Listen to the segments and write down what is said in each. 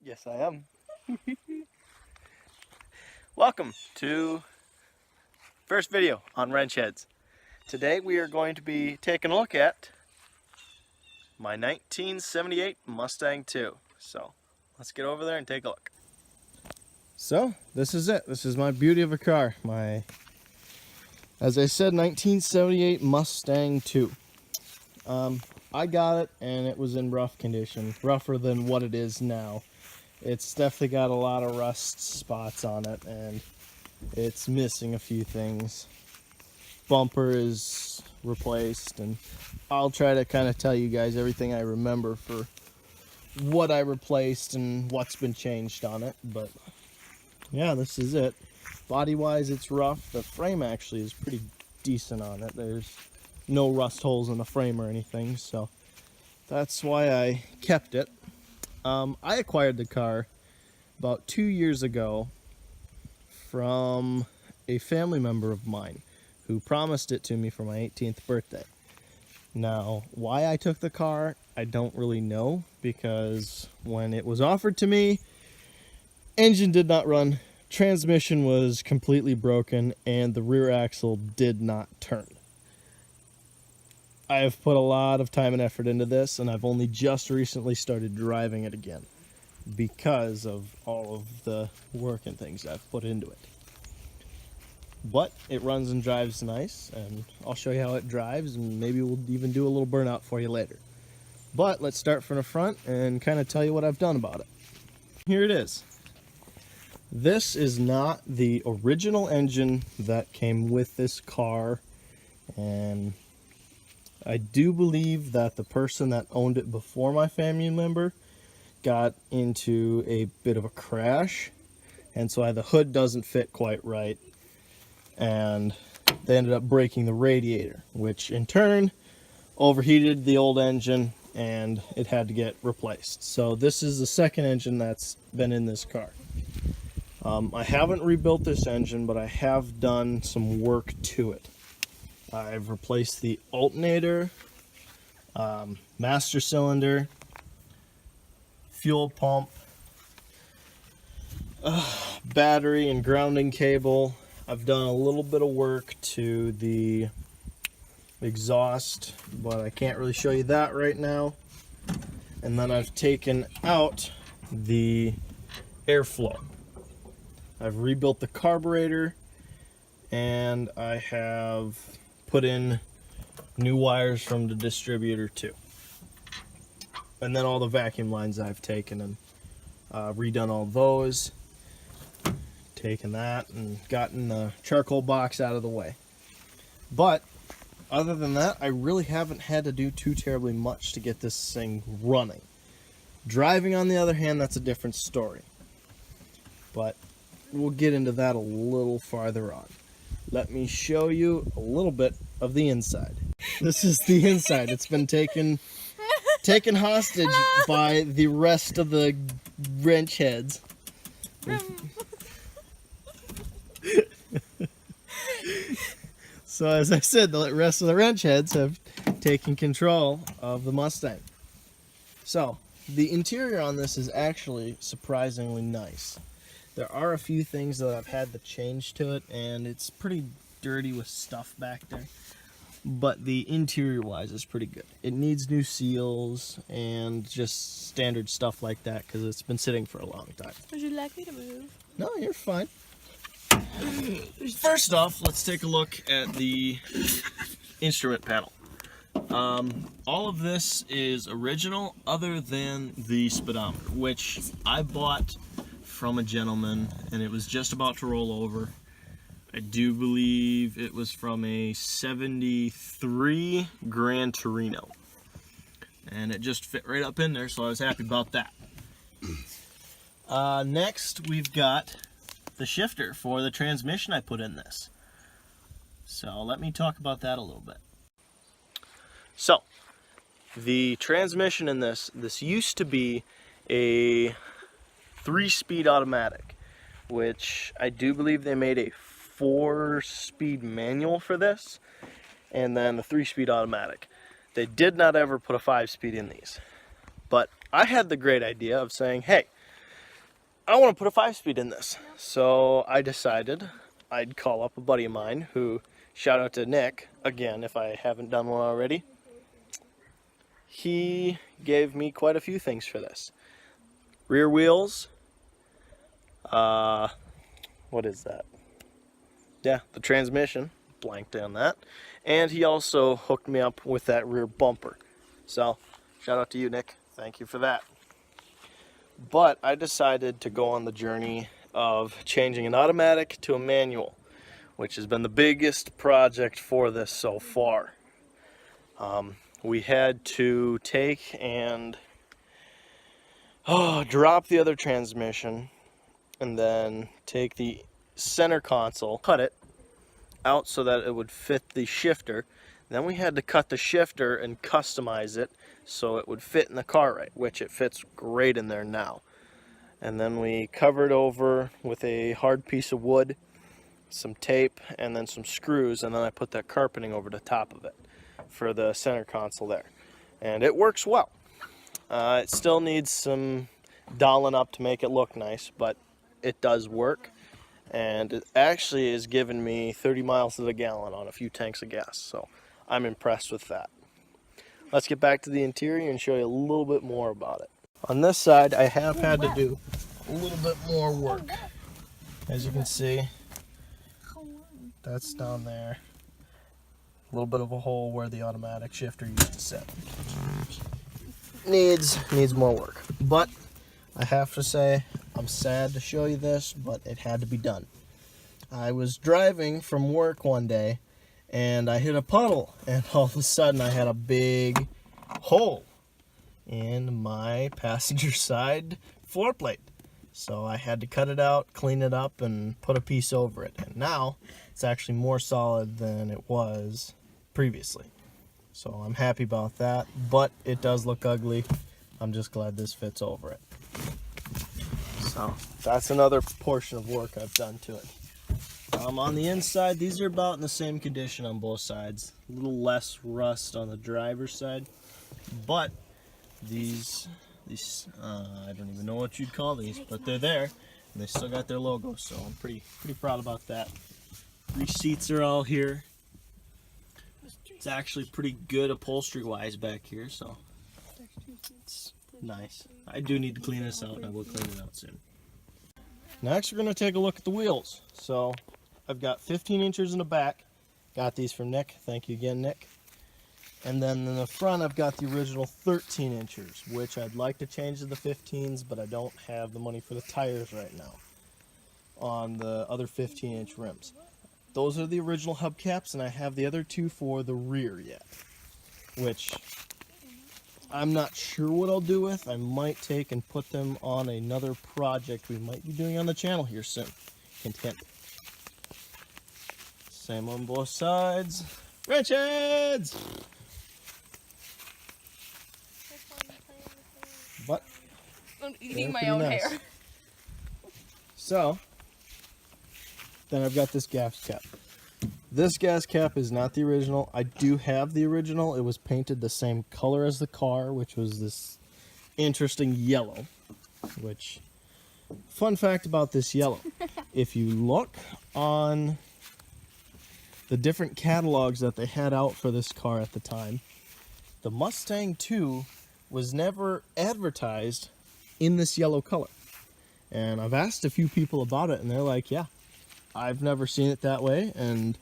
Yes, I am. Welcome to first video on wrench heads. Today we are going to be taking a look at my 1978 Mustang II. So let's get over there and take a look. So this is it. This is my beauty of a car. My, as I said, 1978 Mustang II. I got it and it was in rough condition, rougher than what it is now. It's definitely got a lot of rust spots on it and it's missing a few things. Bumper is replaced, and I'll try to kind of tell you guys everything I remember for what I replaced and what's been changed on it. But yeah, this is it. Body wise, it's rough. The frame actually is pretty decent on it. There's no rust holes in the frame or anything, so that's why I kept it. I acquired the car about 2 years ago from a family member of mine who promised it to me for my 18th birthday. Now, why I took the car, I don't really know, because when it was offered to me, engine did not run, transmission was completely broken, and the rear axle did not turn. I have put a lot of time and effort into this, and I've only just recently started driving it again because of all of the work and things I've put into it. But it runs and drives nice, and I'll show you how it drives, and maybe we'll even do a little burnout for you later. But let's start from the front and kind of tell you what I've done about it. Here it is. This is not the original engine that came with this car, and I do believe that the person that owned it before my family member got into a bit of a crash, and so the hood doesn't fit quite right, and they ended up breaking the radiator, which in turn overheated the old engine and it had to get replaced. So this is the second engine that's been in this car. I haven't rebuilt this engine, but I have done some work to it. I've replaced the alternator, master cylinder, fuel pump, battery and grounding cable. I've done a little bit of work to the exhaust, but I can't really show you that right now. And then I've taken out the airflow. I've rebuilt the carburetor, and I have put in new wires from the distributor too. And then all the vacuum lines I've taken and redone all those. Taken that and gotten the charcoal box out of the way. But other than that, I really haven't had to do too terribly much to get this thing running. Driving, on the other hand, that's a different story. But we'll get into that a little farther on. Let me show you a little bit of the inside. This is the inside. It's been taken hostage by the rest of the wrench heads. So as I said, the rest of the wrench heads have taken control of the Mustang. So the interior on this is actually surprisingly nice. There are a few things that I've had to change to it, and it's pretty dirty with stuff back there. But the interior-wise is pretty good. It needs new seals and just standard stuff like that because it's been sitting for a long time. Would you like me to move? No, you're fine. First off, let's take a look at the instrument panel. All of this is original other than the speedometer, which I bought from a gentleman, and it was just about to roll over. I do believe it was from a 73 Gran Torino, and it just fit right up in there, so I was happy about that. Next, we've got the shifter for the transmission I put in this. So let me talk about that a little bit. So the transmission in this used to be a 3-speed automatic, which I do believe they made a 4-speed manual for this, and then a 3-speed automatic. They did not ever put a 5-speed in these. But I had the great idea of saying, hey, I want to put a 5-speed in this. So I decided I'd call up a buddy of mine who, shout out to Nick, again, if I haven't done one already. He gave me quite a few things for this. Rear wheels. What is that? Yeah, the transmission. Blanked on that. And he also hooked me up with that rear bumper. So, shout out to you, Nick. Thank you for that. But I decided to go on the journey of changing an automatic to a manual, which has been the biggest project for this so far. We had to take and drop the other transmission, and then take the center console, cut it out so that it would fit the shifter. Then we had to cut the shifter and customize it so it would fit in the car right, which it fits great in there now. And then we covered over with a hard piece of wood, some tape, and then some screws, and then I put that carpeting over the top of it for the center console there. And it works well. It still needs some dolling up to make it look nice, but it does work. And it actually has given me 30 miles to the gallon on a few tanks of gas, so I'm impressed with that. Let's get back to the interior and show you a little bit more about it. On this side, I have had to do a little bit more work. As you can see, that's down there. A little bit of a hole where the automatic shifter used to sit. Needs more work. But I have to say, I'm sad to show you this, but it had to be done. I was driving from work one day, and I hit a puddle, and all of a sudden I had a big hole in my passenger side floor plate. So I had to cut it out, clean it up, and put a piece over it. And now it's actually more solid than it was previously. So I'm happy about that, but it does look ugly. I'm just glad this fits over it. So that's another portion of work I've done to it. On the inside, these are about in the same condition on both sides. A little less rust on the driver's side, but these I don't even know what you'd call these, but they're there, and they still got their logo, so I'm pretty proud about that. These seats are all here. It's actually pretty good upholstery-wise back here, so it's nice. I do need to clean this out, and I will clean it out soon. Next, we're going to take a look at the wheels. So I've got 15 inches in the back. Got these from Nick. Thank you again, Nick. And then in the front, I've got the original 13 inches, which I'd like to change to the 15s, but I don't have the money for the tires right now on the other 15-inch rims. Those are the original hubcaps, and I have the other two for the rear yet, which I'm not sure what I'll do with. I might take and put them on another project we might be doing on the channel here soon. Hint, hint. Same on both sides. Wrench heads! But I'm eating my own hair. So, then I've got this gas cap. This gas cap is not the original. I do have the original. It was painted the same color as the car, which was this interesting yellow. Which, fun fact about this yellow, if you look on the different catalogs that they had out for this car at the time, the Mustang II was never advertised in this yellow color. And I've asked a few people about it, and they're like, yeah, I've never seen it that way. And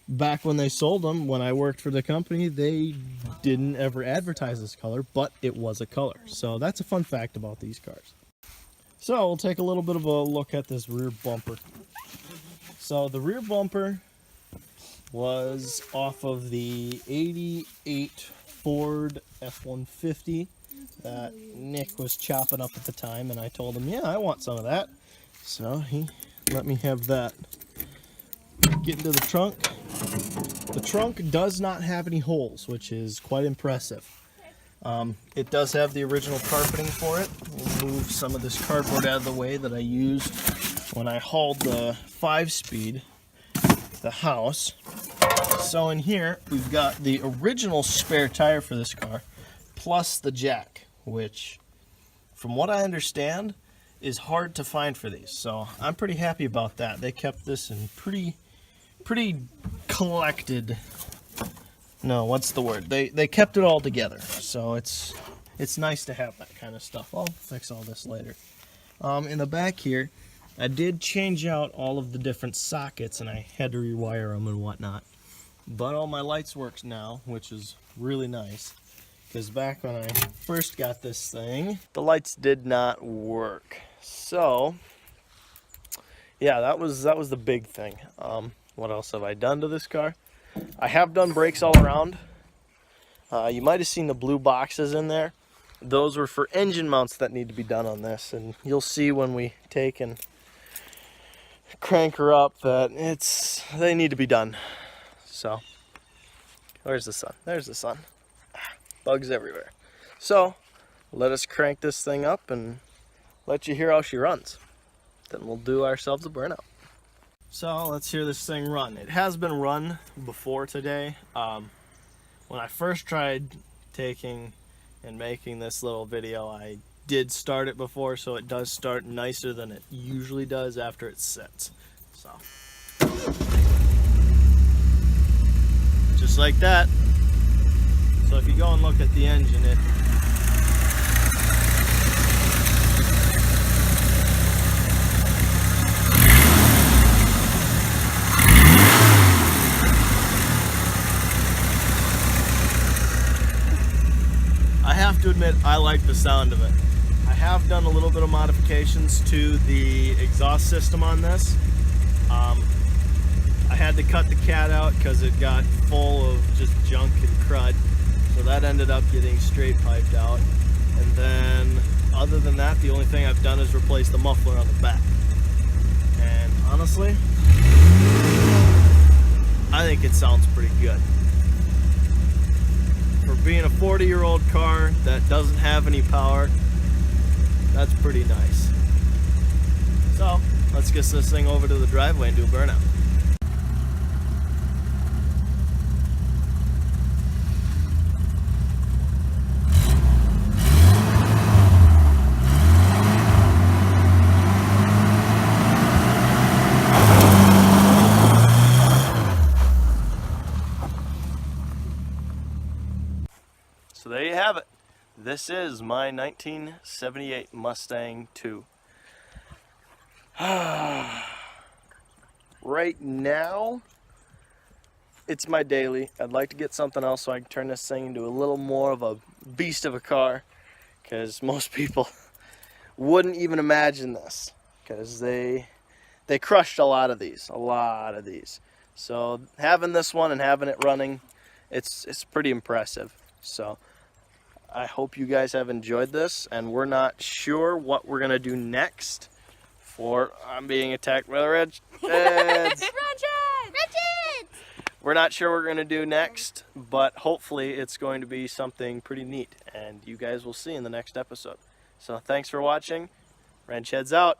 back when they sold them, when I worked for the company, they didn't ever advertise this color, but it was a color. So that's a fun fact about these cars. So we'll take a little bit of a look at this rear bumper. So the rear bumper was off of the 88 Ford F-150 that Nick was chopping up at the time, and I told him, yeah, I want some of that. So he let me have that. Get into the trunk. The trunk does not have any holes, which is quite impressive. It does have the original carpeting for it. We'll move some of this cardboard out of the way that I used when I hauled the 5-speed to the house. So in here, we've got the original spare tire for this car, plus the jack, which, from what I understand, is hard to find for these, so I'm pretty happy about that. They kept this in pretty collected. No, what's the word? They kept it all together, so it's nice to have that kind of stuff. I'll fix all this later. In the back here, I did change out all of the different sockets, and I had to rewire them and whatnot. But all my lights work now, which is really nice. Because back when I first got this thing, the lights did not work. So, yeah, that was the big thing. What else have I done to this car? I have done brakes all around. You might have seen the blue boxes in there. Those were for engine mounts that need to be done on this, and you'll see when we take and crank her up that they need to be done. So, where's the sun? There's the sun. Bugs everywhere. So, let us crank this thing up and let you hear how she runs. Then we'll do ourselves a burnout. So, let's hear this thing run. It has been run before today. When I first tried taking and making this little video, I did start it before, so it does start nicer than it usually does after it sits. So, just like that. So if you go and look at the engine, I have to admit, I like the sound of it. I have done a little bit of modifications to the exhaust system on this. I had to cut the cat out because it got full of just junk and crud. So that ended up getting straight piped out. And then, other than that, the only thing I've done is replace the muffler on the back. And honestly, I think it sounds pretty good. For being a 40-year-old car that doesn't have any power, that's pretty nice. So, let's get this thing over to the driveway and do a burnout. So there you have it. This is my 1978 Mustang II. Right now, it's my daily. I'd like to get something else so I can turn this thing into a little more of a beast of a car, because most people wouldn't even imagine this, because they crushed a lot of these. So having this one and having it running, it's pretty impressive. So I hope you guys have enjoyed this, and we're not sure what we're gonna do next. For I'm being attacked by the redheads. We're not sure what we're gonna do next, but hopefully it's going to be something pretty neat, and you guys will see in the next episode. So thanks for watching. Wrench Heads out.